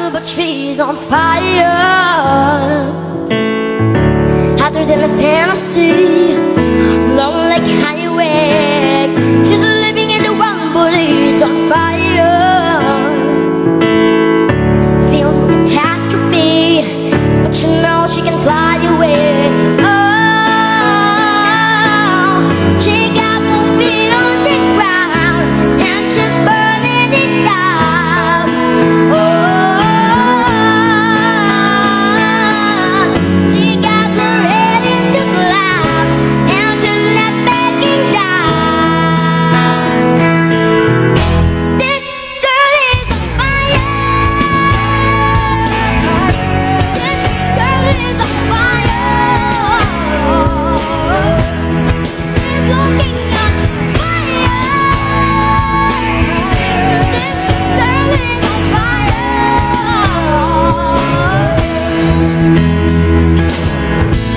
girl, but she's on fire. Hotter than a fantasy, long like highway. She's living in the one, but it's on fire. Feeling the catastrophe, but you know she can fly away. Oh, she got both feet on the ground, and she's burning it down. Oh, she got her head in the clouds, and she's not backing down. This girl is on fire. This girl is on fire. She's looking on fire. This girl is on fire.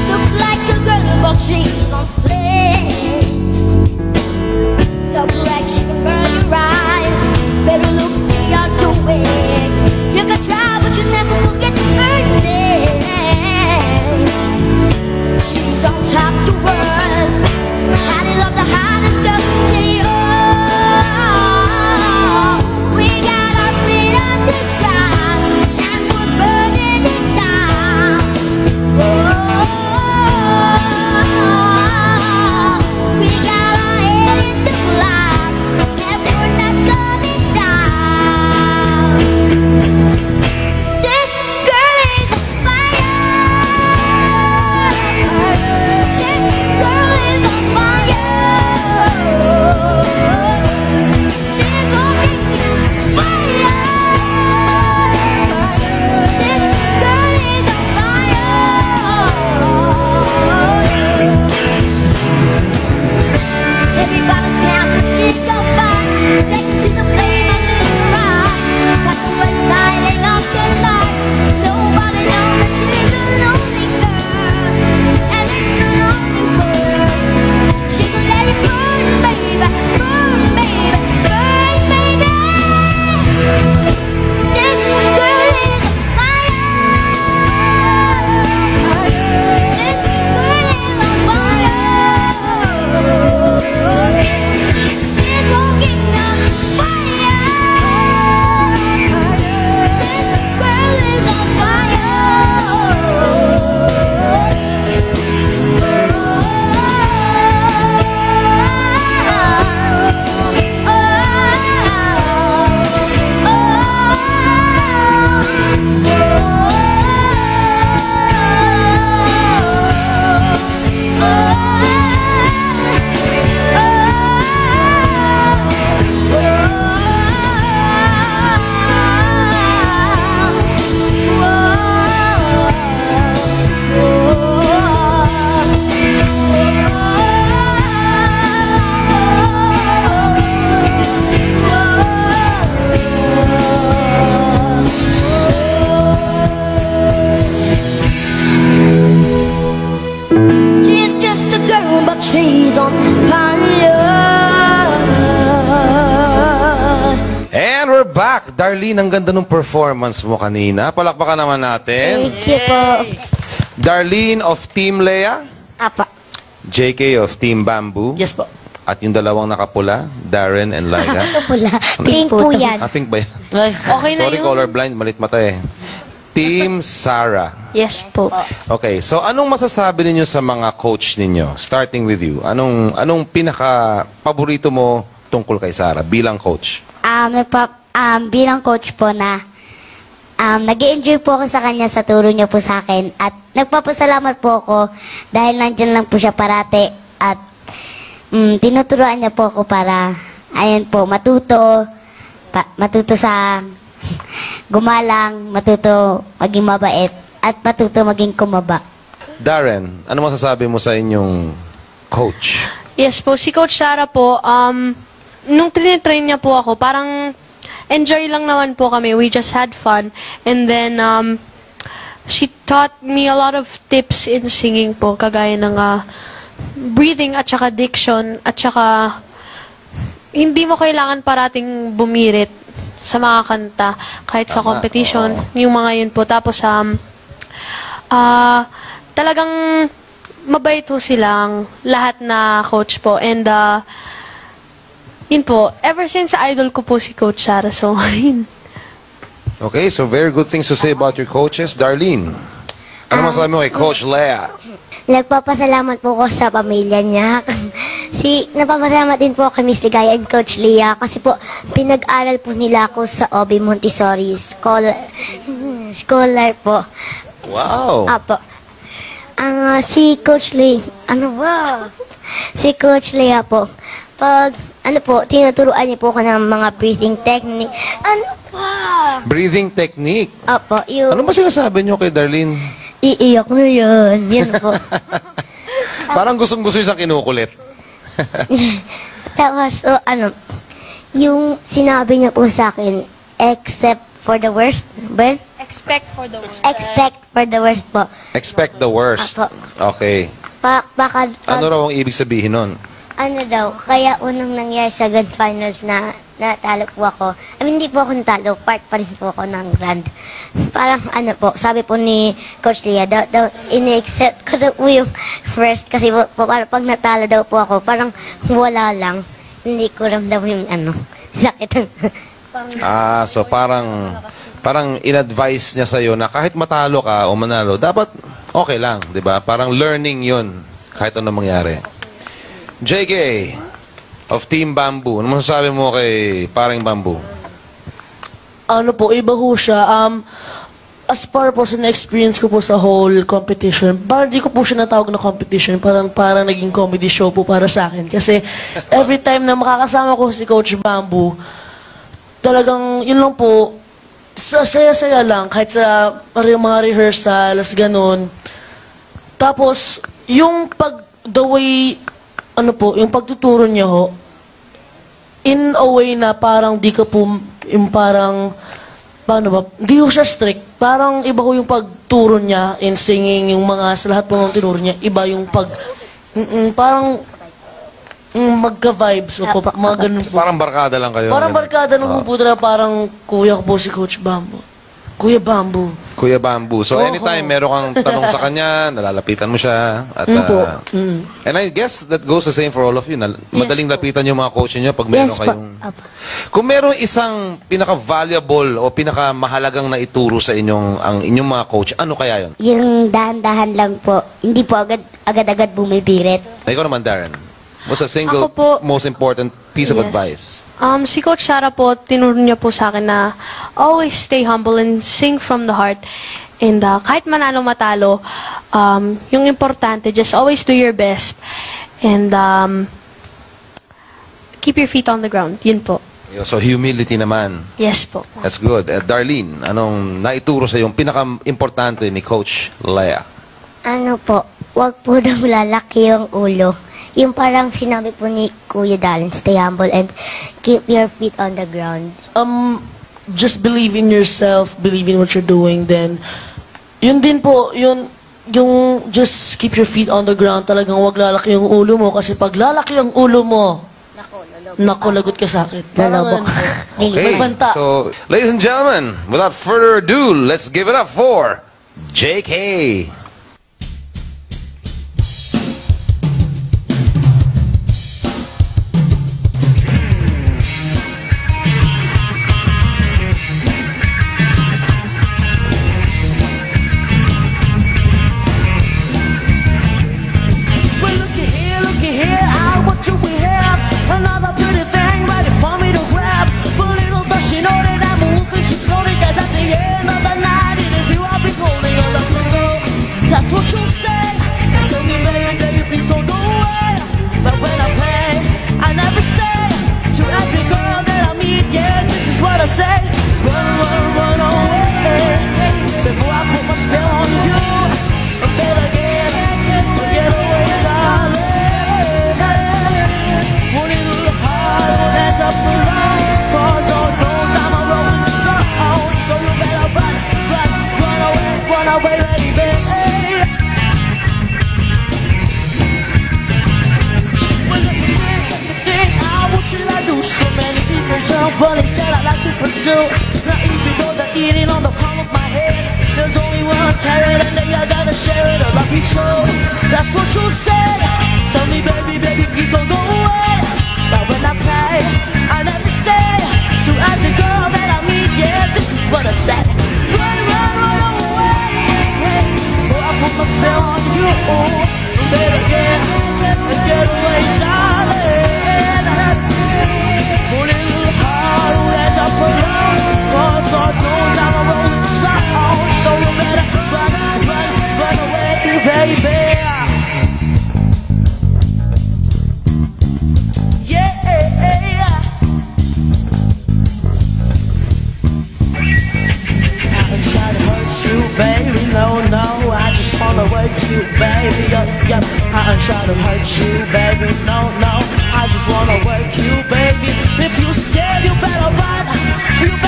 Looks like a girl, but she's on flame. So black she can burn your eyes. Better look the other way. You can try, but you never forget her name. She's on top of the world. I love the hottest girl in the world. We got our feet on the ground, and we're burning it down. Oh, we got our head in the clouds, and we're not going down. This girl is on fire. This girl is on fire. She's looking on fire. This girl is on fire. Everybody's counting, she go by. Stick to the flame of the rock. Got the west lighting up the light. Nobody knows that she's a lonely girl, and it's a lonely world. She can let it burn, baby, burn, baby, burn, baby. This girl is on fire. This girl is on fire. She's walking on fire. This girl is on She's just a girl, but she's on fire. And we're back. Darlene, ang ganda ng performance mo kanina. Palakpakan naman natin. Thank you po. Darlene of Team Lea, Apa. JK of Team Bamboo, Yes po. at yung dalawang nakapula, Darren and Liga. Wala. Pink po yan. Ah, pink ba yan? Ay, Okay na Sorry, yun. colorblind. Malit mata eh. Team Sarah. Yes po. Okay, so anong masasabi ninyo sa mga coach ninyo? Starting with you. Anong pinaka-paborito mo tungkol kay Sarah bilang coach? Bilang coach po na nag-enjoy po ako sa kanya sa turo niya po sa akin at nagpapasalamat po ako dahil nandyan lang po siya parate at tinuturuan niya po ako para ayan po matuto sa gumalang, matuto maging mabait at matuto maging kumaba. Darren, ano masasabi mo sa inyong coach? Yes po, si Coach Sarah po, nung trinitrain niya po ako, parang enjoy lang naman po kami. We just had fun. And then, she taught me a lot of tips in singing po, kagaya ng breathing at saka diction, at saka hindi mo kailangan parating bumirit. sa mga kanta, kahit sa Tama, competition, oo. yung mga yun po. Tapos, talagang mabait po silang lahat na coach po. And, yun po, ever since idol ko po si Coach Sarah, so, yun. Okay, so very good things to say about your coaches. Darlene, ano masasabi mo kay Coach Lea? Nagpapasalamat po ko sa pamilya niya. Napapasalamat din po kay Miss Ligaya and Coach Leah kasi po pinag-aral po nila ako sa Obi Montessori scholar po. Wow! Apo. Si Coach Lee, Si Coach Leah po, pag, tinuturuan niya po ako ng mga breathing technique. Breathing technique. Apo, Ano ba sinasabi niyo kay Darlene? iiyak na yun. Yan po. Parang gustong-gusto yung kinukulit. Tapos, yung sinabi niya po sa akin, except for the worst, Expect for the worst. expect for the worst po. Expect the worst. Apo. Okay. Baka, Ano raw ang ibig sabihin nun? kaya unang nangyari sa Grand Finals na natalo po ako. Hindi po ako natalo, part pa rin po ako ng Grand. Parang sabi po ni Coach Leah, ini-accept ko daw po yung first kasi po, parang pag natalo daw po ako, parang wala lang. Hindi ko ramdam yung sakit. So parang in-advise niya sa'yo na kahit matalo ka o manalo, dapat okay lang, di ba? Parang learning yun, kahit ano mangyari. JK, of Team Bamboo, ano masasabi mo kay paring Bamboo? Ano po, iba ho siya. As far po sa na-experience ko po sa whole competition, parang di ko po siya natawag na competition, parang naging comedy show po para sa akin. Kasi every time na makakasama ko si Coach Bamboo, talagang yun lang po, saya-saya lang, kahit sa mga rehearsals, ganun. Tapos, the way, yung pagtuturo niya ho, in a way na parang di ka po, yung parang, paano ba, di ho siya strict. Parang iba ho yung pagturo niya in singing, yung sa lahat po ng tinuro niya, iba yung parang, magka-vibes, mga ganun po. Parang barkada lang kayo. Parang ganun. barkada nung po talaga, parang kuya ko po si Coach Bamboo. Kuya Bamboo. Kuya Bamboo. So, Oo. anytime meron kang tanong sa kanya, nalalapitan mo siya. At, Po. And I guess that goes the same for all of you. Madaling lapitan yung mga coach niyo pag meron Yes po. kayong... Apo. Kung meron isang pinaka-valuable o pinaka-mahalagang na ituro sa ang inyong mga coach, ano kaya yon? Yung dahan-dahan lang po, hindi po agad-agad bumibirit. Ikaw naman, Darren. What's a single Ako po- most important piece of Yes. advice? Si Coach Sarah po, tinuro niya po sa akin na always stay humble and sing from the heart. And kahit manalo matalo, yung importante, just always do your best. And keep your feet on the ground. Yun po. So, humility naman. Yes po. That's good. Darlene, anong naituro sa yung pinaka-importante ni Coach Lea? Wag po daw lalaki yung ulo. Yung parang sinabi po ni Kuya Darren, stay humble and keep your feet on the ground. Just believe in yourself, believe in what you're doing, then, yun din po, yung just keep your feet on the ground, talagang wag lalaki yung ulo mo, kasi pag lalaki yung ulo mo, naku, lagot ka sa akin. Lalobok. Okay, May banta. so, ladies and gentlemen, without further ado, let's give it up for JK. Well, looky here, I want you to have another pretty thing ready for me to grab. But little does she know that I'm moving, she's slowly, 'cause at the end of the night, it is you I'll be holding on to. So, that's what you'll say. Tell me, baby, please don't go away. But when I play, I never say to every girl that I meet, yeah, this is what I say. Run, run, run away before I put my spell on you. Better get away, darling. Won't it look hard when that's up the line? 'Cause all knows I'm a rolling stone. So you better run away, baby. Well, look at this, what should I do? So many people jump, but instead I like to so. Now even though they're eating on the palm of my head, there's only one carrot and they all gotta share it. A lucky show, that's what you said. Tell me baby, baby, please don't go away. But when I play, I never stay. So every girl that I meet, yeah, this is what I said. Run, run, run away. Oh, I put my spell on you. Better get away, darling. Pulling a little hard, let's up alone. Cause Lord knows I'm a rolling stone. So you better run, run, run away, baby. Yeah. I ain't trying to hurt you, baby. No, no, I just wanna work you, baby. Yup. I ain't trying to hurt you, baby. No, no, I just wanna work you, baby. If you scared, you better run. You better